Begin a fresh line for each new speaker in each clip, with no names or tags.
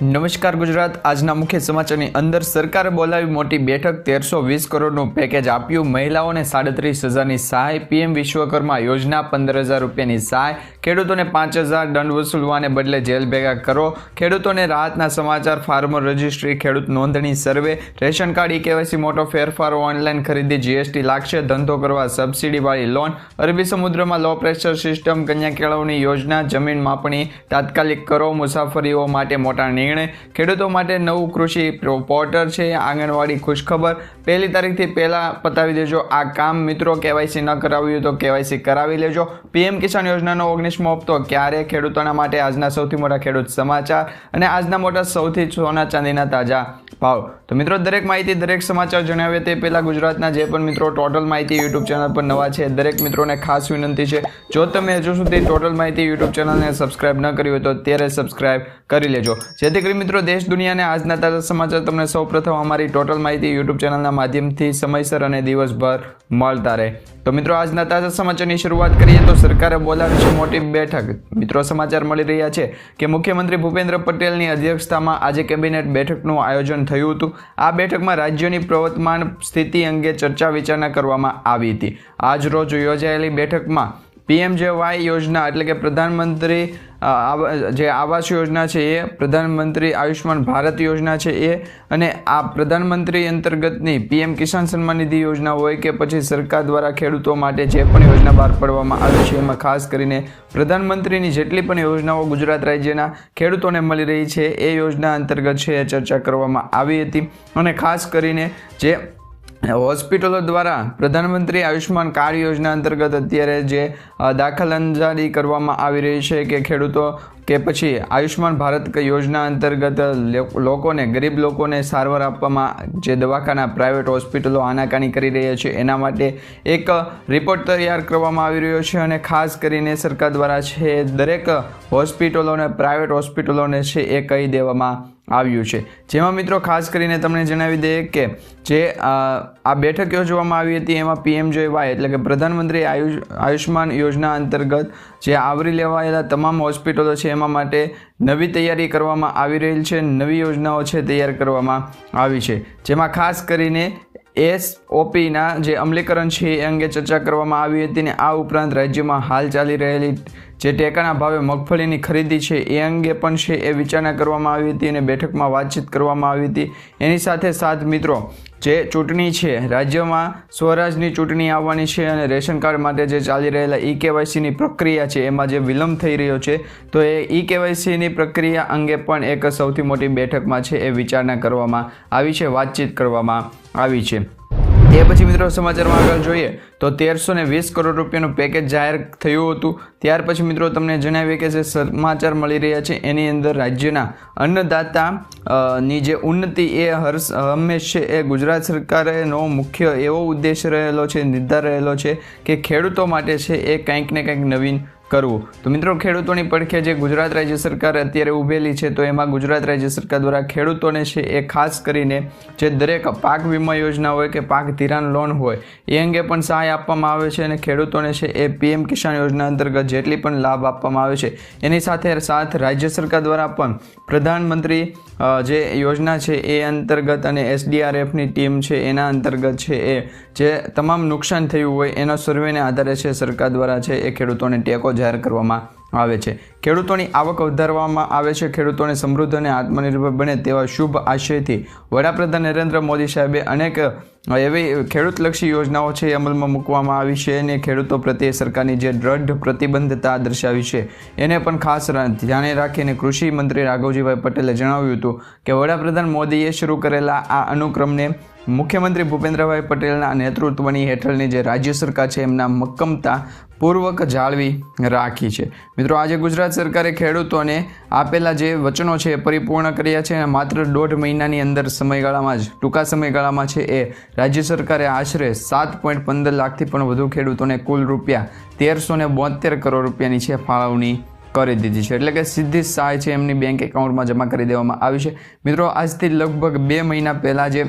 નમસ્કાર ગુજરાત. આજના મુખ્ય સમાચારની અંદર સરકારે બોલાવી મોટી બેઠક. 1320 કરોડનું પેકેજ આપ્યું. મહિલાઓને 37,000ની સહાય. પીએમ વિશ્વકર્મા યોજના 15,000 રૂપિયાની સહાય. ખેડૂતોને 5,000 દંડ વસૂલવાને બદલે જેલ ભેગા કરો. ખેડૂતોને રાહતના સમાચાર. ફાર્મર રજિસ્ટ્રી, ખેડૂત નોંધણી સર્વે, રેશન કાર્ડ, ઈ-કેવાયસી મોટો ફેરફારો, ઓનલાઈન ખરીદી, જીએસટી લાગશે. ધંધો કરવા સબસિડીવાળી લોન. અરબી સમુદ્રમાં લો પ્રેશર સિસ્ટમ. કન્યા કેળવણી યોજના. જમીન માપણી તાત્કાલિક કરો. મુસાફરીઓ માટે મોટા નિર્ણય. ખેડૂતો માટે નવું કૃષિ પોર્ટલ છે. આંગણવાડી ખુશખબર. 1લી તારીખથી પહેલા પતાવી દેજો આ કામ. મિત્રો, કેવાયસી ન કરાવ્યું તો કેવાયસી કરાવી લેજો. પીએમ કિસાન યોજનાનો 19મો હપ્તો ક્યારે? ખેડૂતોના માટે આજના સૌથી મોટા ખેડૂત સમાચાર અને આજના મોટા સૌથી સોના ચાંદીના તાજા ભાવ. તો મિત્રો, દરેક માહિતી, દરેક સમાચાર જણાવીએ તે પહેલા ગુજરાતના જે પણ મિત્રો ટોટલ માહિતી યુટ્યુબ ચેનલ પર નવા છે, દરેક મિત્રોને ખાસ વિનંતી છે, જો તમે હજુ સુધી ટોટલ માહિતી યુટ્યુબ ચેનલને સબસ્ક્રાઇબ ન કરી હોય તો અત્યારે સબસ્ક્રાઇબ કરી લેજો, જેથી કરી મિત્રો દેશ દુનિયાને આજના તાજા સમાચાર તમને સૌપ્રથમ અમારી ટોટલ માહિતી યુટ્યુબ ચેનલના માધ્યમથી સમયસર અને દિવસભર મળતા રહે. તો મિત્રો, આજના તાજા સમાચારની શરૂઆત કરીએ તો સરકારે બોલાવી છે મોટી બેઠક. મિત્રો, સમાચાર મળી રહ્યા છે કે મુખ્યમંત્રી ભૂપેન્દ્ર પટેલની અધ્યક્ષતામાં આજે કેબિનેટ બેઠકનું આયોજન થયું હતું. આ બેઠકમાં રાજ્યોની પ્રવર્તમાન સ્થિતિ અંગે ચર્ચા વિચારણા કરવામાં આવી હતી. આજ રોજ યોજાયેલી બેઠકમાં પીએમજેવાય યોજના એટલે કે પ્રધાનમંત્રી જે આવાસ યોજના છે એ, પ્રધાનમંત્રી આયુષ્માન ભારત યોજના છે એ, અને આ પ્રધાનમંત્રી અંતર્ગતની પીએમ કિસાન સન્માન નિધિ યોજના હોય કે પછી સરકાર દ્વારા ખેડૂતો માટે જે પણ યોજના બહાર પાડવામાં આવે છે એમાં ખાસ કરીને પ્રધાનમંત્રીની જેટલી પણ યોજનાઓ ગુજરાત રાજ્યના ખેડૂતોને મળી રહી છે એ યોજના અંતર્ગત છે એ ચર્ચા કરવામાં આવી હતી. અને ખાસ કરીને જે હોસ્પિટલો દ્વારા પ્રધાનમંત્રી આયુષ્માન કાર્ડ યોજના અંતર્ગત અત્યારે જે દાખલ અંજારી કરવામાં આવી રહી છે કે ખેડૂતો કે પછી આયુષ્માન ભારત યોજના અંતર્ગત લોકોને, ગરીબ લોકોને સારવાર આપવામાં જે દવાખાના, પ્રાઇવેટ હોસ્પિટલો આનાકાની કરી રહ્યા છે એના માટે એક રિપોર્ટ તૈયાર કરવામાં આવી રહ્યો છે. અને ખાસ કરીને સરકાર દ્વારા છે દરેક હોસ્પિટલોને, પ્રાઇવેટ હોસ્પિટલોને છે એ કહી દેવામાં આવ્યું છે. જેમાં મિત્રો ખાસ કરીને તમને જણાવી દઈએ કે જે આ બેઠક યોજવામાં આવી હતી એમાં પીએમજેવાય એટલે કે પ્રધાનમંત્રી આયુષ્માન યોજના અંતર્ગત જે આવરી લેવાયેલા તમામ હોસ્પિટલો છે એમાં માટે નવી તૈયારી કરવામાં આવી રહેલ છે. નવી યોજનાઓ છે તૈયાર કરવામાં આવી છે, જેમાં ખાસ કરીને એસઓપીના જે અમલીકરણ છે એ અંગે ચર્ચા કરવામાં આવી હતી. ને આ ઉપરાંત રાજ્યમાં હાલ ચાલી રહેલી જે ટેકાના ભાવે મગફળીની ખરીદી છે એ અંગે પણ છે એ વિચારણા કરવામાં આવી હતી અને બેઠકમાં વાતચીત કરવામાં આવી હતી. એની સાથે સાથ મિત્રો, જે ચૂંટણી છે, રાજ્યમાં સ્વરાજની ચૂંટણી આવવાની છે અને રેશન કાર્ડ માટે જે ચાલી રહેલા ઈ-કેવાયસીની પ્રક્રિયા છે એમાં જે વિલંબ થઈ રહ્યો છે, તો એ ઈ-કેવાયસીની પ્રક્રિયા અંગે પણ એક સૌથી મોટી બેઠકમાં છે એ વિચારણા કરવામાં આવી છે, વાતચીત કરવામાં આવી છે. તે પછી મિત્રો સમાચારમાં આગળ જોઈએ તો 1320 કરોડ રૂપિયાનું પેકેજ જાહેર થયું હતું. ત્યાર પછી મિત્રો તમને જણાવીએ કે જે સમાચાર મળી રહ્યા છે એની અંદર રાજ્યના અન્નદાતાની જે ઉન્નતિ એ હંમેશ છે એ ગુજરાત સરકારનો મુખ્ય એવો ઉદ્દેશ રહેલો છે, નિર્ધાર રહેલો છે કે ખેડૂતો માટે છે એ કંઈક ને કંઈક નવીન કરવું. તો મિત્રો, ખેડૂતોની પડખે જે ગુજરાત રાજ્ય સરકાર અત્યારે ઊભેલી છે તો એમાં ગુજરાત રાજ્ય સરકાર દ્વારા ખેડૂતોને છે એ ખાસ કરીને જે દરેક પાક વીમા યોજના હોય કે પાક ધિરાણ લોન હોય એ અંગે પણ સહાય આપવામાં આવે છે. અને ખેડૂતોને છે એ પીએમ કિસાન યોજના અંતર્ગત જેટલી પણ લાભ આપવામાં આવે છે એની સાથે સાથ રાજ્ય સરકાર દ્વારા પણ પ્રધાનમંત્રી જે યોજના છે એ અંતર્ગત અને એસડીઆરએફની ટીમ છે એના અંતર્ગત છે એ જે તમામ નુકસાન થયું હોય એના સર્વેને આધારે છે સરકાર દ્વારા છે એ ખેડૂતોને ટેકો જાહેર કરવામાં આવે છે. ખેડૂતોની આવક વધારવામાં આવે છે. ખેડૂતોને સમૃદ્ધ અને આત્મનિર્ભર બને તેવા શુભ આશયથી વડાપ્રધાન નરેન્દ્ર મોદી સાહેબે અનેક એવી ખેડૂતલક્ષી યોજનાઓ છે એ અમલમાં મૂકવામાં આવી છે અને ખેડૂતો પ્રત્યે સરકારની જે દ્રઢ પ્રતિબદ્ધતા દર્શાવી છે એને પણ ખાસ ધ્યાને રાખીને કૃષિ મંત્રી રાઘવજીભાઈ પટેલે જણાવ્યું હતું કે વડાપ્રધાન મોદીએ શરૂ કરેલા આ અનુક્રમને મુખ્યમંત્રી ભૂપેન્દ્રભાઈ પટેલના નેતૃત્વની હેઠળની જે રાજ્ય સરકાર છે એમના મક્કમતા પૂર્વક જાળવી રાખી છે. મિત્રો, આજે ગુજરાત સરકારે ખેડૂતોને આપેલા જે વચનો છે એ પરિપૂર્ણ કર્યા છે અને માત્ર 1.5 મહિનાની અંદર સમયગાળામાં જ, ટૂંકા સમયગાળામાં છે એ રાજ્ય સરકારે આશરે 7.15 લાખથી પણ વધુ ખેડૂતોને કુલ રૂપિયા 1372 કરોડ રૂપિયાની છે ફાળવણી કરી દીધી છે. એટલે કે સીધી સહાય છે એમની બેંક એકાઉન્ટમાં જમા કરી દેવામાં આવી છે. મિત્રો, આજથી લગભગ 2 મહિના પહેલાં જે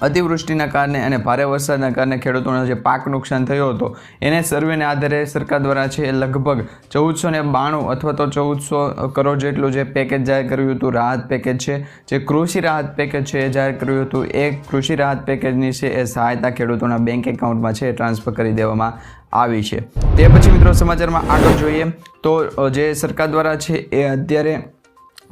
અતિવૃષ્ટિના કારણે અને ભારે વરસાદના કારણે ખેડૂતોનો જે પાક નુકસાન થયો હતો એને સર્વેને આધારે સરકાર દ્વારા છે એ લગભગ 1492 અથવા તો 1400 કરોડ જેટલું જે પેકેજ જાહેર કર્યું હતું, રાહત પેકેજ છે, જે કૃષિ રાહત પેકેજ છે એ જાહેર કર્યું હતું. એ કૃષિ રાહત પેકેજની છે એ સહાયતા ખેડૂતોના બેંક એકાઉન્ટમાં છે એ ટ્રાન્સફર કરી દેવામાં આવી છે. તે પછી મિત્રો સમાચારમાં આગળ જોઈએ તો જે સરકાર દ્વારા છે એ અત્યારે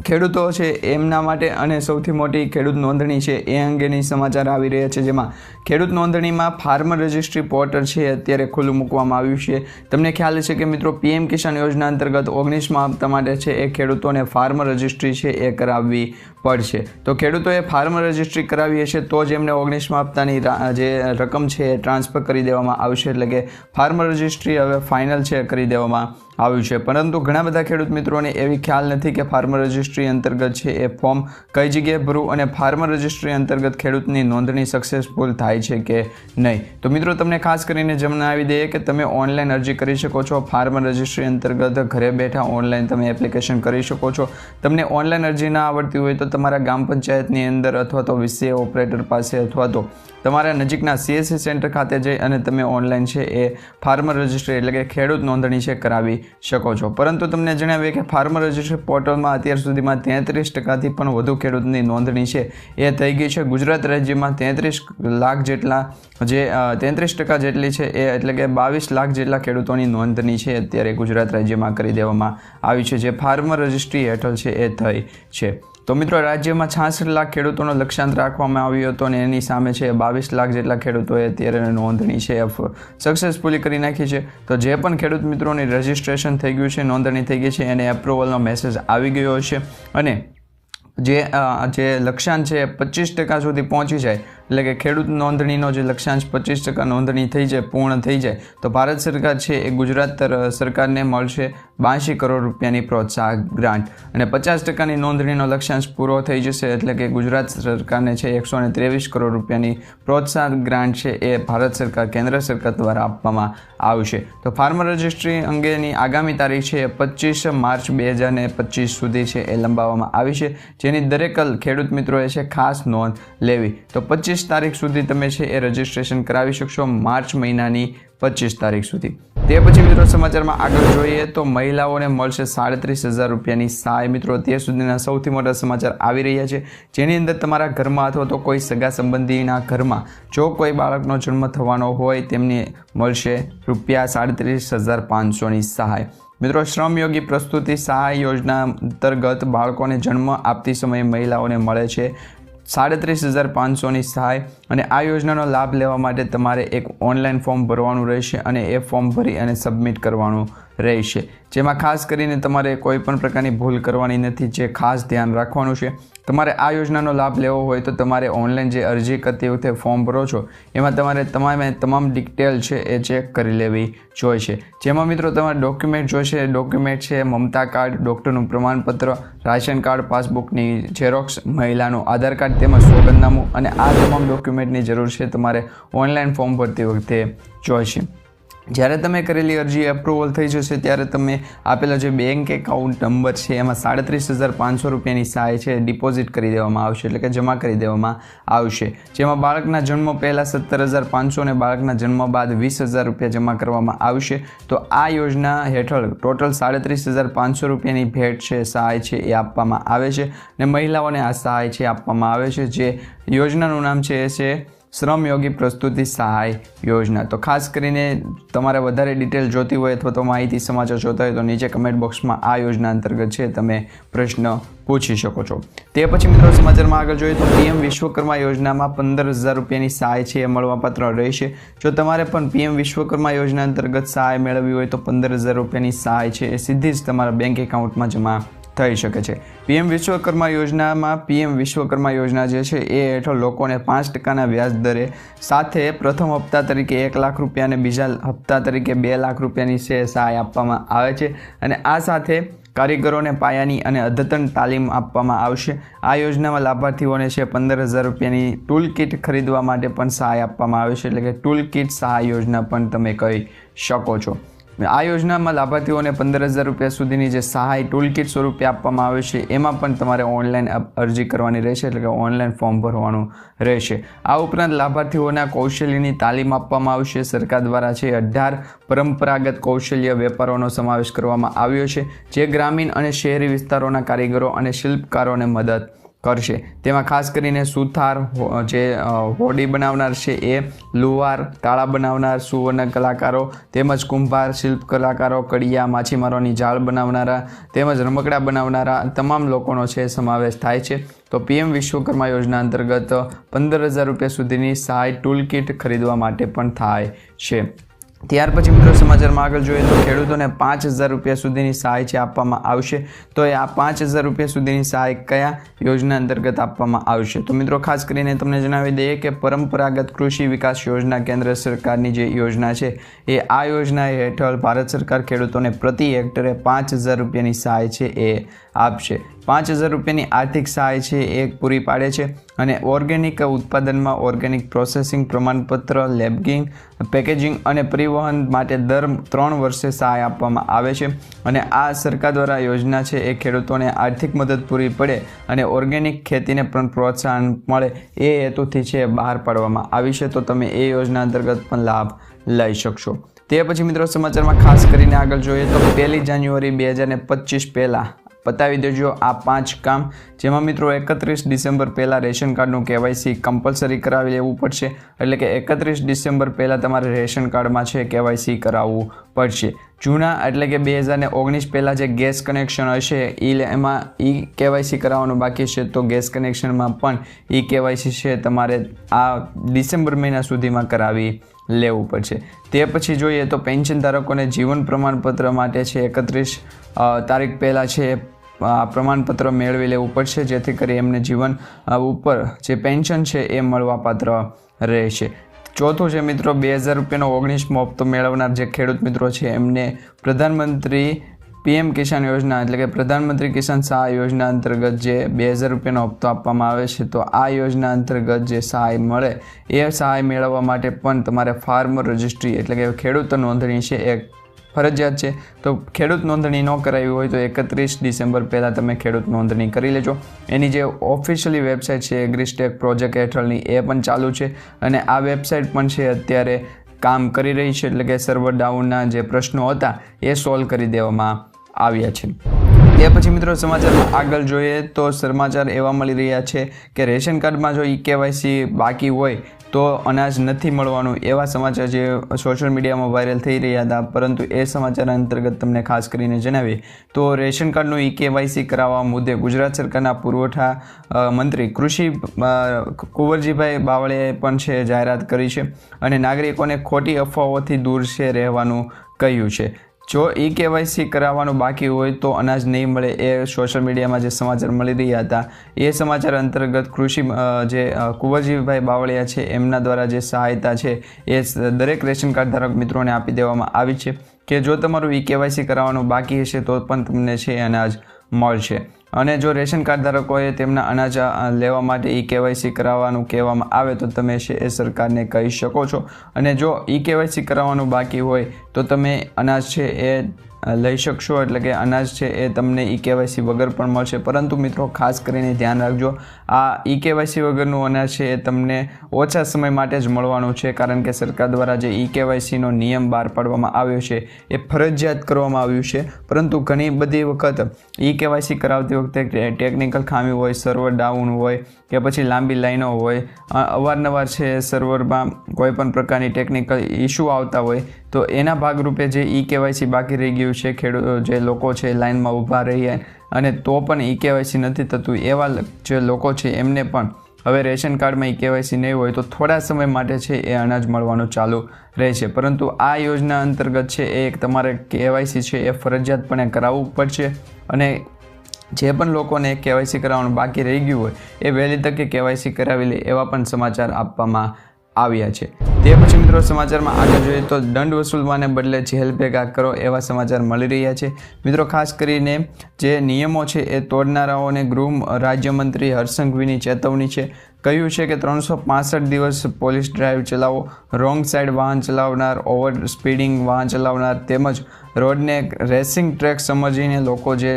ખેડૂતો છે એમના માટે અને સૌથી મોટી ખેડૂત નોંધણી છે એ અંગેની સમાચાર આવી રહ્યા છે, જેમાં ખેડૂત નોંધણીમાં ફાર્મર રજિસ્ટ્રી પોર્ટલ છે અત્યારે ખુલ્લું મૂકવામાં આવ્યું છે. તમને ખ્યાલ છે કે મિત્રો પીએમ કિસાન યોજના અંતર્ગત 19મા હપ્તા માટે છે એ ખેડૂતોને ફાર્મર રજિસ્ટ્રી છે એ કરાવવી પડશે. તો ખેડૂતોએ ફાર્મર રજિસ્ટ્રી કરાવી હશે તો જ એમને 19મા હપ્તાની જે રકમ છે એ ટ્રાન્સફર કરી દેવામાં આવશે. એટલે કે ફાર્મર રજિસ્ટ્રી હવે ફાઇનલ છે કરી દેવામાં આવ્યું છે. પરંતુ ઘણા બધા ખેડૂત મિત્રોને એવી ખ્યાલ નથી કે ફાર્મર રજિસ્ટ્રી અંતર્ગત છે એ ફોર્મ કઈ જગ્યાએ ભરવું અને ફાર્મર રજિસ્ટ્રી અંતર્ગત ખેડૂતની નોંધણી સક્સેસફુલ થાય છે કે નહીં. તો મિત્રો તમને ખાસ કરીને જણાવી દઈએ કે તમે ઓનલાઈન અરજી કરી શકો છો. ફાર્મર રજિસ્ટ્રી અંતર્ગત ઘરે બેઠા ઓનલાઈન તમે એપ્લિકેશન કરી શકો છો. તમને ઓનલાઈન અરજી ના આવડતી હોય તો તમારા ગ્રામ પંચાયતની અંદર અથવા તો વીસીએ ઓપરેટર પાસે અથવા તો તમારા નજીકના સીએસસી સેન્ટર ખાતે જઈ અને તમે ઓનલાઈન છે એ ફાર્મર રજિસ્ટ્રી એટલે કે ખેડૂત નોંધણી છે કરાવી શકો છો. પરંતુ તમને જણાવીએ કે ફાર્મર રજિસ્ટ્રી પોર્ટલમાં અત્યાર સુધીમાં 33% પણ વધુ ખેડૂતની નોંધણી છે એ થઈ ગઈ છે. ગુજરાત રાજ્યમાં 33 લાખ જેટલા જે 33% જેટલી છે એ એટલે કે 22 લાખ જેટલા ખેડૂતોની નોંધણી છે અત્યારે ગુજરાત રાજ્યમાં કરી દેવામાં આવી છે, જે ફાર્મર રજિસ્ટ્રી હેઠળ છે એ થઈ છે. તો મિત્રો રાજ્યમાં 66 લાખ ખેડૂતોનો લક્ષ્યાંક રાખવામાં આવ્યો હતો અને એની સામે છે 22 લાખ જેટલા ખેડૂતોએ અત્યારે નોંધણી છે સક્સેસફુલી કરી નાખી છે. તો જે પણ ખેડૂત મિત્રોની રજિસ્ટ્રેશન થઈ ગયું છે, નોંધણી થઈ ગઈ છે, એને એપ્રુવલનો મેસેજ આવી ગયો હશે અને જે લક્ષ્યાંક છે 25% સુધી પહોંચી જાય એટલે કે ખેડૂત નોંધણીનો જે લક્ષ્યાંક 25% નોંધણી થઈ જાય, પૂર્ણ થઈ જાય તો ભારત સરકાર છે એ ગુજરાત સરકારને મળશે 82 કરોડ રૂપિયાની પ્રોત્સાહક ગ્રાન્ટ અને 50%ની નોંધણીનો લક્ષ્યાંક પૂરો થઈ જશે એટલે કે ગુજરાત સરકારને છે 123 કરોડ રૂપિયાની પ્રોત્સાહક ગ્રાન્ટ છે એ ભારત સરકાર કેન્દ્ર સરકાર દ્વારા આપવામાં આવશે. તો ફાર્મર રજિસ્ટ્રી અંગેની આગામી તારીખ છે 25 માર્ચ 2025 સુધી છે એ લંબાવવામાં આવી છે, જેની દરેક ખેડૂત મિત્રોએ છે ખાસ નોંધ લેવી. તો 25 તારીખ સુધી તમે છે એ રજિસ્ટ્રેશન કરાવી શકશો, માર્ચ મહિનાની 25 તારીખ સુધી. તે પછી મિત્રો સમાચારમાં આગળ જોઈએ તો મહિલાઓને મળશે 37,000 રૂપિયાની સહાય. મિત્રો તે સુધીના સૌથી મોટા સમાચાર આવી રહ્યા છે, જેની અંદર તમારા ઘરમાં અથવા તો કોઈ સગા સંબંધીના ઘરમાં જો કોઈ બાળકનો જન્મ થવાનો હોય તેમને મળશે ₹37,500ની સહાય. મિત્રો શ્રમયોગી પ્રસ્તુતિ સહાય યોજના અંતર્ગત બાળકોને જન્મ આપતી સમયે મહિલાઓને મળે છે 37,500ની સહાય અને આ યોજનાનો લાભ લેવા માટે તમારે એક ઓનલાઈન ફોર્મ ભરવાનું રહેશે અને એ ફોર્મ ભરી અને સબમિટ કરવાનું રહેશે, જેમાં ખાસ કરીને તમારે કોઈ પણ પ્રકારની ભૂલ કરવાની નથી, જે ખાસ ધ્યાન રાખવાનું છે. તમારે આ યોજનાનો લાભ લેવો હોય તો તમારે ઓનલાઈન જે અરજી કરતી વખતે ફોર્મ ભરો છો એમાં તમારે તમામ ડિટેલ છે એ ચેક કરી લેવી જોઈશે. જેમાં મિત્રો તમારે ડોક્યુમેન્ટ જોઈશે. ડોક્યુમેન્ટ છે મમતા કાર્ડ, ડૉક્ટરનું પ્રમાણપત્ર, રાશન કાર્ડ, પાસબુકની ઝેરોક્સ, મહિલાનું આધાર કાર્ડ તેમજ સોગંદનામું અને આ તમામ ડોક્યુમેન્ટની જરૂર છે તમારે ઓનલાઈન ફોર્મ ભરતી વખતે જોઈશે. જ્યારે તમે કરેલી અરજી એપ્રુવલ થઈ જશે ત્યારે તમે આપેલો જે બેંક એકાઉન્ટ નંબર છે એમાં 37,500 રૂપિયાની સહાય છે ડિપોઝિટ કરી દેવામાં આવશે એટલે કે જમા કરી દેવામાં આવશે, જેમાં બાળકના જન્મ પહેલાં 17,500 અને બાળકના જન્મ બાદ 20,000 રૂપિયા જમા કરવામાં આવશે. તો આ યોજના હેઠળ ટોટલ 37,500 રૂપિયાની ભેટ છે સહાય છે એ આપવામાં આવે છે અને મહિલાઓને આ સહાય છે આપવામાં આવે છે. જે યોજનાનું નામ છે એ છે શ્રમયોગી પ્રસ્તુતિ સહાય યોજના. તો ખાસ કરીને તમારે વધારે ડિટેલ જોતી હોય અથવા તો માહિતી સમાચાર જોતા હોય તો નીચે કમેન્ટ બોક્સમાં આ યોજના અંતર્ગત છે તમે પ્રશ્ન પૂછી શકો છો. તે પછી મિત્રો સમાચારમાં આગળ જોઈએ તો પીએમ વિશ્વકર્મા યોજનામાં 15,000 રૂપિયાની સહાય છે એ મળવાપાત્ર રહેશે. જો તમારે પણ પીએમ વિશ્વકર્મા યોજના અંતર્ગત સહાય મેળવવી હોય તો 15,000 રૂપિયાની સહાય છે એ સીધી જ તમારા બેંક એકાઉન્ટમાં જમા થઈ શકે છે. પીએમ વિશ્વકર્મા યોજનામાં પીએમ વિશ્વકર્મા યોજના જે છે એ હેઠળ લોકોને 5%ના વ્યાજ દરે સાથે પ્રથમ હપ્તા તરીકે 1 લાખ રૂપિયા અને બીજા હપ્તા તરીકે 2 લાખ રૂપિયાની સહાય આપવામાં આવે છે અને આ સાથે કારીગરોને પાયાની અને અદ્યતન તાલીમ આપવામાં આવશે. આ યોજનામાં લાભાર્થીઓને છે 15,000 રૂપિયાની ટૂલ કિટ ખરીદવા માટે પણ સહાય આપવામાં આવે છે એટલે કે ટૂલ કિટ સહાય યોજના પણ તમે કહી શકો છો. આ યોજનામાં લાભાર્થીઓને 15,000 રૂપિયા સુધીની જે સહાય ટૂલ કિટ સ્વરૂપે આપવામાં આવે છે એમાં પણ તમારે ઓનલાઈન અરજી કરવાની રહેશે, એટલે કે ઓનલાઈન ફોર્મ ભરવાનું રહેશે. આ ઉપરાંત લાભાર્થીઓના કૌશલ્યની તાલીમ આપવામાં આવશે. સરકાર દ્વારા છે 18 પરંપરાગત કૌશલ્ય વેપારોનો સમાવેશ કરવામાં આવ્યો છે, જે ગ્રામીણ અને શહેરી વિસ્તારોના કારીગરો અને શિલ્પકારોને મદદ કરશે. તેમાં ખાસ કરીને સુથાર, જે હોડી બનાવનાર છે એ, લુહાર, તાળા બનાવનાર, સુવર્ણ કલાકારો, તેમજ કુંભાર, શિલ્પ કલાકારો, કડિયા, માછીમારોની જાળ બનાવનારા, તેમજ રમકડા બનાવનારા તમામ લોકોનો છે સમાવેશ થાય છે. તો PM વિશ્વકર્મા યોજના અંતર્ગત 15,000 રૂપિયા સુધીની સહાય ટૂલ કિટ ખરીદવા માટે પણ થાય છે. ત્યાર પછી મિત્રો સમાચારમાં આગળ જોઈએ તો ખેડૂતોને 5,000 રૂપિયા સુધીની સહાય છે આપવામાં આવશે. તો આ 5,000 રૂપિયા સુધીની સહાય કયા યોજના અંતર્ગત આપવામાં આવશે? તો મિત્રો ખાસ કરીને તમને જણાવી દઈએ કે પરંપરાગત કૃષિ વિકાસ યોજના કેન્દ્ર સરકારની જે યોજના છે એ આ યોજના હેઠળ ભારત સરકાર ખેડૂતોને પ્રતિ હેક્ટરે 5,000 રૂપિયાની સહાય છે એ આપશે. 5,000 રૂપિયાની આર્થિક સહાય છે એ પૂરી પાડે છે અને ઓર્ગેનિક ઉત્પાદનમાં ઓર્ગેનિક પ્રોસેસિંગ પ્રમાણપત્ર, લેબલિંગ, પેકેજિંગ અને પરિવહન માટે દર 3 વર્ષે સહાય આપવામાં આવે છે. અને આ સરકાર દ્વારા યોજના છે એ ખેડૂતોને આર્થિક મદદ પૂરી પડે અને ઓર્ગેનિક ખેતીને પણ પ્રોત્સાહન મળે એ હેતુથી છે બહાર પાડવામાં આવી છે. તો તમે એ યોજના અંતર્ગત પણ લાભ લઈ શકશો. તે પછી મિત્રો સમાચારમાં ખાસ કરીને આગળ જોઈએ તો 1 જાન્યુઆરી 2025 પહેલાં પતાવી દેજો આ 5 કામ, જેમાં મિત્રો 31 ડિસેમ્બર પહેલાં રેશન કાર્ડનું KYC કમ્પલસરી કરાવી લેવું પડશે. એટલે કે 31 ડિસેમ્બર પહેલાં તમારે રેશન કાર્ડમાં છે KYC કરાવવું પડશે. જૂના એટલે કે 2019 પહેલાં જે ગેસ કનેક્શન હશે એમાં KYC કરાવવાનું બાકી છે, તો ગેસ કનેક્શનમાં પણ KYC છે તમારે આ ડિસેમ્બર મહિના સુધીમાં કરાવી લેવું પડશે. તે પછી જોઈએ તો પેન્શન ધારકોને જીવન પ્રમાણપત્ર માટે છે 31 તારીખ પહેલાં છે આ પ્રમાણપત્ર મેળવી લેવું પડશે, જેથી કરી એમને જીવન ઉપર જે પેન્શન છે એ મળવાપાત્ર રહેશે. ચોથું છે મિત્રો 2,000 રૂપિયાનો 19મો હપ્તો મેળવનાર જે ખેડૂત મિત્રો છે એમને પ્રધાનમંત્રી PM કિસાન યોજના એટલે કે પ્રધાનમંત્રી કિસાન સહાય યોજના અંતર્ગત જે 2,000 રૂપિયાનો હપ્તો આપવામાં આવે છે, તો આ યોજના અંતર્ગત જે સહાય મળે એ સહાય મેળવવા માટે પણ તમારે ફાર્મર રજિસ્ટ્રી એટલે કે ખેડૂત નોંધણી છે એ ફરજિયાત છે. તો ખેડૂત નોંધણી ન કરાવી હોય તો 31 ડિસેમ્બર પહેલાં તમે ખેડૂત નોંધણી કરી લેજો. એની જે ઓફિશિયલી વેબસાઇટ છે એગ્રીસ્ટેક પ્રોજેક્ટ હેઠળની એ પણ ચાલુ છે અને આ વેબસાઇટ પણ છે અત્યારે કામ કરી રહી છે, એટલે કે સર્વર ડાઉનના જે પ્રશ્નો હતા એ સોલ્વ કરી દેવામાં આવ્યા છે. તે પછી મિત્રો સમાચારમાં આગળ જોઈએ તો સમાચાર એવા મળી રહ્યા છે કે રેશન કાર્ડમાં જો KYC બાકી હોય તો અનાજ નથી મળવાનું, એવા સમાચાર જે સોશિયલ મીડિયામાં વાયરલ થઈ રહ્યા હતા. પરંતુ એ સમાચાર અંતર્ગત તમને ખાસ કરીને જણાવીએ તો રેશન કાર્ડનું KYC કરાવવા મુદ્દે ગુજરાત સરકારના પુરવઠા મંત્રી કૃષિ કુંવરજીભાઈ બાવળીયાએ પણ છે જાહેરાત કરી છે અને નાગરિકોને ખોટી અફવાઓથી દૂર છે રહેવાનું કહ્યું છે. જો KYC કરાવવાનું બાકી હોય તો અનાજ નહીં મળે, એ સોશિયલ મીડિયામાં જે સમાચાર મળી રહ્યા હતા એ સમાચાર અંતર્ગત કૃષિ જે કુંવરજીભાઈ બાવળિયા છે એમના દ્વારા જે સહાયતા છે એ દરેક રેશન કાર્ડ ધારક મિત્રોને આપી દેવામાં આવી છે કે જો તમારું KYC કરાવવાનું બાકી હશે તો પણ તમને છે અનાજ મળશે. અને જો રેશન કાર્ડ ધારકોએ તેમના અનાજ લેવા માટે KYC કરાવવાનું કહેવામાં આવે તો તમે છે એ સરકારને કહી શકો છો. અને જો KYC કરાવવાનું બાકી હોય તો તમે અનાજ છે એ લઈ શકશો, એટલે કે અનાજ છે એ તમને KYC વગર પણ મળશે. પરંતુ મિત્રો ખાસ કરીને ધ્યાન રાખજો, આ KYC વગરનું અનાજ છે એ તમને ઓછા સમય માટે જ મળવાનું છે, કારણ કે સરકાર દ્વારા જે KYCનો નિયમ બહાર પાડવામાં આવ્યો છે એ ફરજિયાત કરવામાં આવ્યું છે. પરંતુ ઘણી બધી વખત KYC કરાવતી વખતે ટેકનિકલ ખામી હોય, સર્વર ડાઉન હોય કે પછી લાંબી લાઈનો હોય, અવારનવાર છે સર્વરમાં કોઈ પણ પ્રકારની ટેકનિકલ ઇસ્યુ આવતા હોય, તો એના ભાગરૂપે જે KYC બાકી રહી ગયું છે, ખેડૂતો જે લોકો છે લાઇનમાં ઊભા રહીએ અને તો પણ KYC નથી થતું, એવા જે લોકો છે એમને પણ હવે રેશન કાર્ડમાં KYC નહીં હોય તો થોડા સમય માટે છે એ અનાજ મળવાનું ચાલુ રહેશે. પરંતુ આ યોજના અંતર્ગત છે એ તમારે KYC છે એ ફરજિયાતપણે કરાવવું પડશે અને જે પણ લોકોને KYC કરાવવાનું બાકી રહી ગયું હોય એ વહેલી તકે KYC કરાવી લે એવા પણ સમાચાર આપવામાં આવ્યા છે. તે પછી મિત્રો સમાચારમાં આગળ જોઈએ તો દંડ વસૂલવાને બદલે જેલ ભેગા કરો એવા સમાચાર મળી રહ્યા છે. મિત્રો ખાસ કરીને જે નિયમો છે એ તોડનારાઓને ગૃહ રાજ્યમંત્રી હર્ષ સંઘવીની ચેતવણી છે. કહ્યું છે કે 365 દિવસ પોલીસ ડ્રાઈવ ચલાવો, રોંગ સાઈડ વાહન ચલાવનાર, ઓવર સ્પીડિંગ વાહન ચલાવનાર તેમજ રોડને રેસિંગ ટ્રેક સમજીને લોકો જે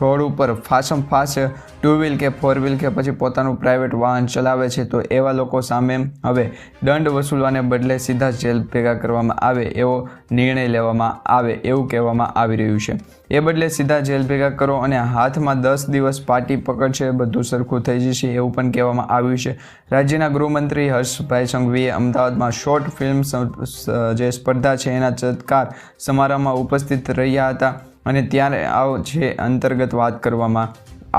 રોડ ઉપર ફાસ્ટમાં ફાસ્ટ 2 વ્હીલ કે 4 વ્હીલ કે પછી પોતાનું પ્રાઇવેટ વાહન ચલાવે છે તો એવા લોકો સામે હવે દંડ વસૂલવાને બદલે સીધા જેલ ભેગા કરવામાં આવે એવો નિર્ણય લેવામાં આવે એવું કહેવામાં આવી રહ્યું છે. એ બદલે સીધા જેલ ભેગા કરો અને હાથમાં 10 દિવસ પાટી પકડશે, બધું સરખું થઈ જશે એવું પણ કહેવામાં આવ્યું છે. રાજ્યના ગૃહમંત્રી હર્ષભાઈ સંઘવીએ અમદાવાદમાં શોર્ટ ફિલ્મ જે સ્પર્ધા છે એના સત્કાર સમારોહમાં ઉપસ્થિત રહ્યા હતા અને ત્યારે જે અંતર્ગત વાત કરવામાં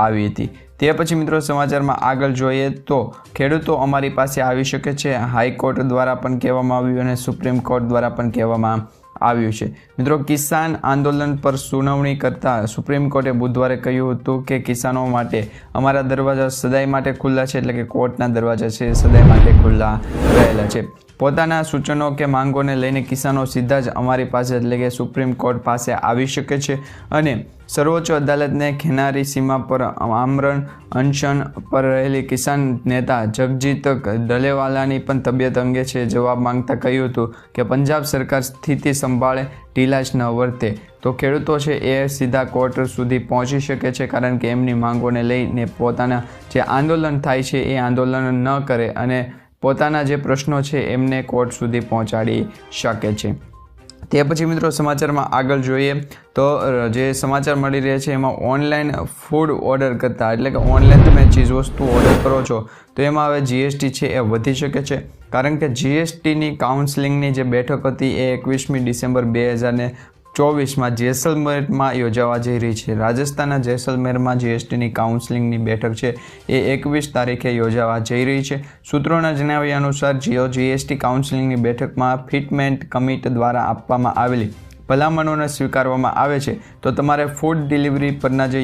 આવી હતી. તે પછી મિત્રો સમાચારમાં આગળ જોઈએ તો ખેડૂતો અમારી પાસે આવી શકે છે, હાઈકોર્ટ દ્વારા પણ કહેવામાં આવ્યું અને સુપ્રીમ કોર્ટ દ્વારા પણ કહેવામાં આવ્યું છે. મિત્રો કિસાન આંદોલન પર સુનાવણી કરતા સુપ્રીમ કોર્ટે બુધવારે કહ્યું હતું કે કિસાનો માટે અમારા દરવાજા સદાય માટે ખુલ્લા છે, એટલે કે કોર્ટના દરવાજા છે સદાય માટે ખુલ્લા રહેલા છે. પોતાના સૂચનો કે માંગોને લઈને કિસાનો સીધા જ અમારી પાસે એટલે કે સુપ્રીમ કોર્ટ પાસે આવી શકે છે અને સર્વોચ્ચ અદાલતને ખેનારી સીમા પર આમરણ અનશન પર રહેલી કિસાન નેતા જગજીત ડલેવાલાની પણ તબિયત અંગે છે જવાબ માંગતા કહ્યું હતું કે પંજાબ સરકાર સ્થિતિ સંભાળે ઢીલા જ ન વર્તે તો ખેડૂતો છે એ સીધા કોર્ટ સુધી પહોંચી શકે છે, કારણ કે એમની માંગોને લઈને પોતાના જે આંદોલન થાય છે એ આંદોલન ન કરે અને પોતાના જે પ્રશ્નો છે એમને કોર્ટ સુધી પહોંચાડી શકે છે. તે પછી મિત્રો સમાચારમાં આગળ જોઈએ તો જે સમાચાર મળી રહ્યા છે એમાં ઓનલાઈન ફૂડ ઓર્ડર કરતા એટલે કે ઓનલાઈન તમે ચીજવસ્તુ ઓર્ડર કરો છો તો એમાં હવે જીએસટી છે એ વધી શકે છે, કારણ કે જીએસટીની કાઉન્સેલિંગની જે બેઠક હતી એ 21મી ડિસેમ્બર 2024માં જેસલમેરમાં યોજાવા જઈ રહી છે. રાજસ્થાનના જેસલમેરમાં જીએસટીની કાઉન્સેલિંગની બેઠક છે એ 21 તારીખે યોજાવા જઈ રહી છે. સૂત્રોના જણાવ્યા અનુસાર જીએસટી કાઉન્સેલિંગની બેઠકમાં ફિટમેન્ટ કમિટી દ્વારા આપવામાં આવેલી ભલામણોને સ્વીકારવામાં આવે છે તો તમારે ફૂડ ડિલિવરી પરના જે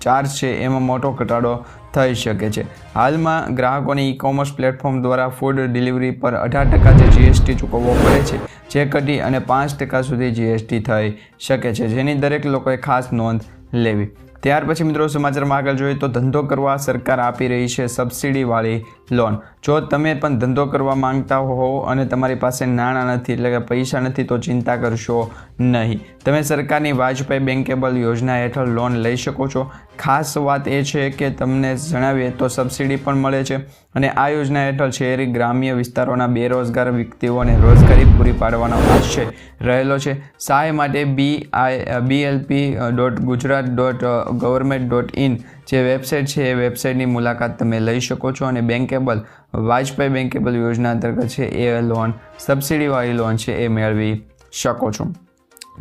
ચાર્જ છે એમાં મોટો ઘટાડો થઈ શકે છે. હાલમાં ગ્રાહકોને ઈ કોમર્સ પ્લેટફોર્મ દ્વારા ફૂડ ડિલિવરી પર 18% જે જીએસટી ચૂકવવો પડે છે જે ઘટી અને 5% સુધી જીએસટી થઈ શકે છે, જેની દરેક લોકોએ ખાસ નોંધ લેવી. ત્યાર પછી મિત્રો સમાચારમાં આગળ જોઈએ તો ધંધો કરવા સરકાર આપી રહી છે સબસિડીવાળી લોન. જો તમે પણ ધંધો કરવા માંગતા હો અને તમારી પાસે નાણાં નથી એટલે કે પૈસા નથી તો ચિંતા કરશો નહીં. તમે સરકારની વાજપેયી બેન્કેબલ યોજના હેઠળ લોન લઈ શકો છો. ખાસ વાત એ છે કે તમને જણાવીએ તો સબસિડી પણ મળે છે અને આ યોજના હેઠળ શહેરી ગ્રામ્ય વિસ્તારોના બેરોજગાર વ્યક્તિઓને રોજગારી પૂરી પાડવાનો આશય રહેલો છે. સહાય માટે BILP.gujarat.government.in જે વેબસાઇટ છે એ વેબસાઇટની મુલાકાત તમે લઈ શકો છો અને બેન્કેબલ વાજપેયી બેન્કેબલ યોજના અંતર્ગત છે એ લોન સબસિડીવાળી લોન છે એ મેળવી શકો છો.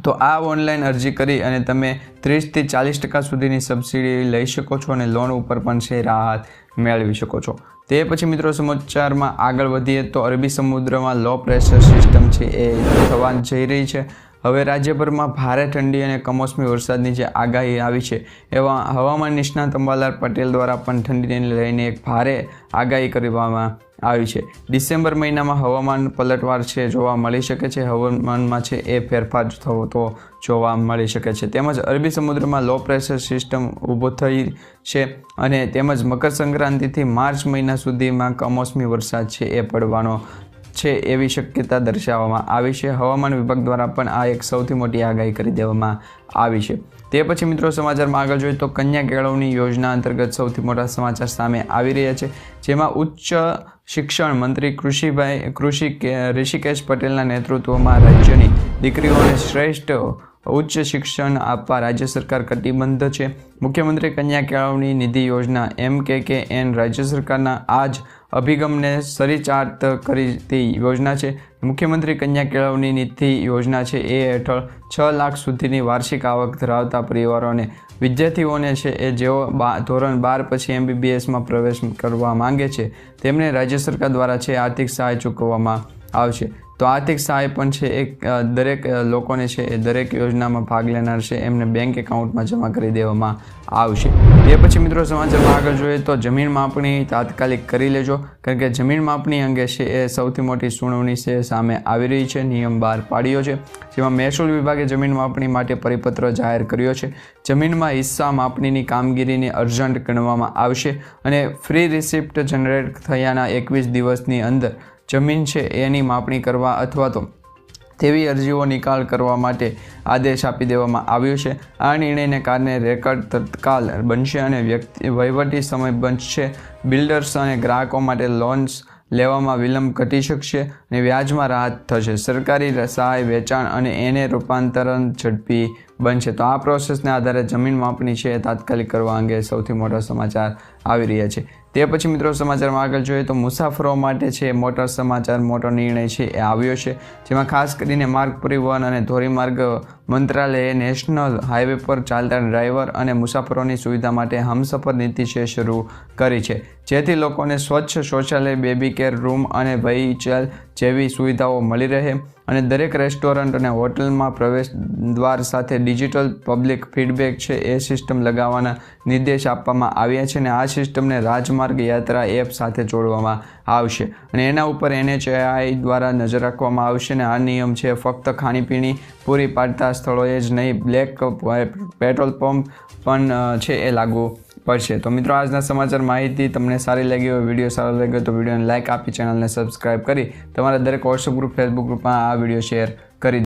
તો આ ઓનલાઈન અરજી કરી અને તમે 30થી 40% સુધીની સબસિડી લઈ શકો છો અને લોન ઉપર પણ છે રાહત મેળવી શકો છો. તે પછી મિત્રો સમાચારમાં આગળ વધીએ તો અરબી સમુદ્રમાં લો પ્રેશર સિસ્ટમ છે એ થવા જઈ રહી છે. હવે રાજ્યભરમાં ભારે ઠંડી અને કમોસમી વરસાદની જે આગાહી આવી છે એવા હવામાન નિષ્ણાત અંબાલાલ પટેલ દ્વારા પણ ઠંડીને લઈને એક ભારે આગાહી કરવામાં આવી છે. ડિસેમ્બર મહિનામાં હવામાન પલટવાર છે જોવા મળી શકે છે, હવામાનમાં છે એ ફેરફાર થતો જોવા મળી શકે છે. તેમજ અરબી સમુદ્રમાં લો પ્રેશર સિસ્ટમ ઊભો થઈ છે અને તેમજ મકર સંક્રાંતિથી માર્ચ મહિના સુધીમાં કમોસમી વરસાદ છે એ પડવાનો છે એવી શક્યતા દર્શાવવામાં આવી છે. હવામાન વિભાગ દ્વારા પણ આ એક સૌથી મોટી આગાહી કરી દેવામાં આવી છે. તે પછી મિત્રો સમાચારમાં આગળ જોઈએ તો કન્યા કેળવણી યોજના અંતર્ગત સૌથી મોટા સમાચાર સામે આવી રહ્યા છે, જેમાં ઉચ્ચ શિક્ષણ મંત્રી ઋષિકેશ પટેલના નેતૃત્વમાં રાજ્યની દીકરીઓને શ્રેષ્ઠ ઉચ્ચ શિક્ષણ આપવા રાજ્ય સરકાર કટિબદ્ધ છે. મુખ્યમંત્રી કન્યા કેળવણી નિધિ યોજના MKKN રાજ્ય સરકારના આ જ અભિગમને ચરિતાર્થ કરતી યોજના છે. મુખ્યમંત્રી કન્યા કેળવણી નિધિ યોજના છે એ હેઠળ 6 લાખ સુધીની વાર્ષિક આવક ધરાવતા પરિવારોને વિદ્યાર્થીઓને છે એ જેઓ ધોરણ 12 પછી MBBSમાં પ્રવેશ કરવા માંગે છે તેમને રાજ્ય સરકાર દ્વારા છે આર્થિક સહાય ચૂકવવામાં આવશે. તો આર્થિક સહાય પણ છે એક દરેક લોકોને છે એ દરેક યોજનામાં ભાગ લેનાર છે એમને બેંક એકાઉન્ટમાં જમા કરી દેવામાં આવશે. એ પછી મિત્રો સમાચારમાં આગળ જોઈએ તો જમીન માપણી તાત્કાલિક કરી લેજો, કારણ કે જમીન માપણી અંગે છે એ સૌથી મોટી સુનાવણી છે સામે આવી રહી છે. નિયમ બહાર પાડ્યો છે, જેમાં મહેસૂલ વિભાગે જમીન માપણી માટે પરિપત્ર જાહેર કર્યો છે. જમીનમાં હિસ્સા માપણીની કામગીરીને અર્જન્ટ ગણવામાં આવશે અને ફ્રી રિસિપ્ટ જનરેટ થયાના 21 દિવસની અંદર જમીન છે એની માપણી કરવા અથવા તો તેવી અરજીઓ નિકાલ કરવા માટે આદેશ આપી દેવામાં આવ્યો છે. આ નિર્ણયને કારણે રેકર્ડ તત્કાલ બનશે અને વહીવટી સમય બચશે. બિલ્ડર્સ અને ગ્રાહકો માટે લોન્સ લેવામાં વિલંબ ઘટી શકશે અને વ્યાજમાં રાહત થશે. સરકારી સહાય વેચાણ અને એને રૂપાંતરણ ઝડપી બનશે. તો આ પ્રોસેસને આધારે જમીન માપણી છે તાત્કાલિક કરવા અંગે સૌથી મોટા સમાચાર આવી રહ્યા છે. તે પછી મિત્રો સમાચારમાં આગળ જોઈએ તો મુસાફરો માટે છે મોટો નિર્ણય છે એ આવ્યો છે, જેમાં ખાસ કરીને માર્ગ પરિવહન અને ધોરીમાર્ગ મંત્રાલયે નેશનલ હાઈવે પર ચાલતા ડ્રાઈવર અને મુસાફરોની સુવિધા માટે હમસફર નીતિ છે શરૂ કરી છે, જેથી લોકોને સ્વચ્છ શૌચાલય, બેબી કેર રૂમ અને વહીચેર જેવી સુવિધાઓ મળી રહે અને દરેક રેસ્ટોરન્ટ અને હોટલમાં પ્રવેશ દ્વાર સાથે ડિજિટલ પબ્લિક ફીડબેક છે એ સિસ્ટમ લગાવવાના નિર્દેશ આપવામાં આવ્યા છે અને આ સિસ્ટમને રાજમાર્ગ યાત્રા એપ સાથે જોડવામાં આવશે અને એના ઉપર NHAI દ્વારા નજર રાખવામાં આવશે. અને આ નિયમ છે ફક્ત ખાણીપીણી પૂરી પાડતા સ્થળોએ જ નહીં, બ્લેક પેટ્રોલ પંપ પણ છે એ લાગુ પડશે. તો મિત્રો આજના સમાચાર માહિતી તમને સારી લાગી હોય, વિડીયો સારો લાગ્યો તો વિડીયોને લાઇક આપી ચેનલને સબસ્ક્રાઇબ કરી તમારા દરેક વોટ્સઅપ ગ્રુપ, ફેસબુક ગ્રુપમાં આ વિડીયો શેર કરી